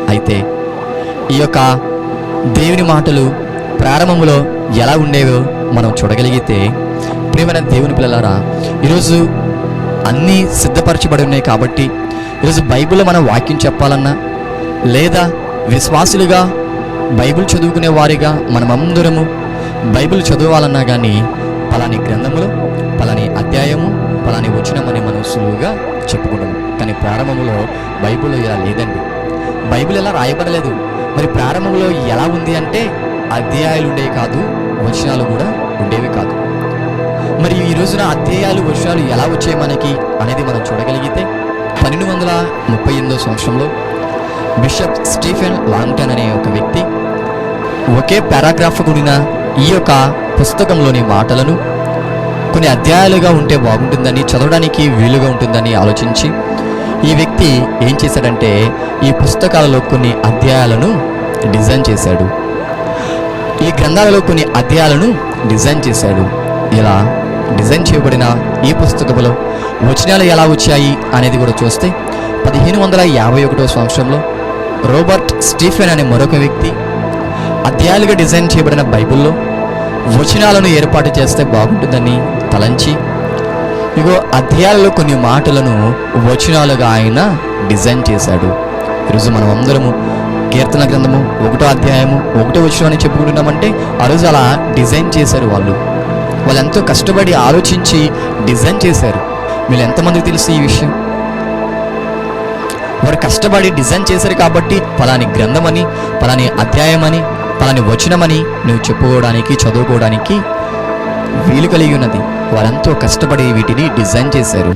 అయితే ఈ యొక్క దేవుని మాటలు ప్రారంభంలో ఎలా ఉండేవో మనం చూడగలిగితే, ప్రియమైన దేవుని పిల్లలారా, ఈరోజు అన్నీ సిద్ధపరచబడి ఉన్నాయి కాబట్టి ఈరోజు బైబిల్లో మనం వాక్యం చెప్పాలన్నా, లేదా విశ్వాసులుగా బైబిల్ చదువుకునే వారిగా మనమందరము బైబిల్ చదవాలన్నా కానీ పలాని గ్రంథములో పలాని అధ్యాయము పలాని వచనమని మనం సులువుగా చెప్పుకుంటాము. కానీ ప్రారంభంలో బైబిల్లో ఇలా లేదండి. బైబిల్ ఎలా రాయబడలేదు. మరి ప్రారంభంలో ఎలా ఉంది అంటే అధ్యాయాలు ఉండేవి కాదు, వచనాలు కూడా ఉండేవి కాదు. మరి ఈ రోజున అధ్యాయాలు వచనాలు ఎలా వచ్చాయి మనకి అనేది మనం చూడగలిగితే, 1238 సంవత్సరంలో బిషప్ స్టీఫెన్ లాంగ్టన్ అనే ఒక వ్యక్తి ఒకే పారాగ్రాఫ్ కూడిన ఈ యొక్క పుస్తకంలోని మాటలను కొన్ని అధ్యాయాలుగా ఉంటే బాగుంటుందని, చదవడానికి వీలుగా ఉంటుందని ఆలోచించి ఈ వ్యక్తి ఏం చేశాడంటే ఈ పుస్తకాలలో కొన్ని అధ్యాయాలను డిజైన్ చేశాడు. ఈ గ్రంథాలలో కొన్ని అధ్యాయాలను డిజైన్ చేశాడు. ఇలా డిజైన్ చేయబడిన ఈ పుస్తకంలో వచనాలు ఎలా వచ్చాయి అనేది కూడా చూస్తే, 1551 సంవత్సరంలో రాబర్ట్ స్టీఫెన్ అనే మరొక వ్యక్తి అధ్యాయాలుగా డిజైన్ చేయబడిన బైబిల్లో వచనాలను ఏర్పాటు చేస్తే బాగుంటుందని తలంచి, ఇగో అధ్యాయాలలో కొన్ని మాటలను వచనాలుగా ఆయన డిజైన్ చేశాడు. ఈరోజు మనం అందరము కీర్తన గ్రంథము 1వ అధ్యాయము 1వ వచనం అని చెప్పుకుంటున్నామంటే ఆ రోజు అలా డిజైన్ చేశారు. వాళ్ళు ఎంతో కష్టపడి ఆలోచించి డిజైన్ చేశారు. మీరు ఎంతమందికి తెలుసు ఈ విషయం? వారు కష్టపడి డిజైన్ చేశారు కాబట్టి పలాని గ్రంథమని, పలాని అధ్యాయమని, పలాని వచనమని నువ్వు చెప్పుకోవడానికి, చదువుకోవడానికి వీలు కలిగి ఉన్నది. వారెంతో కష్టపడి వీటిని డిజైన్ చేశారు.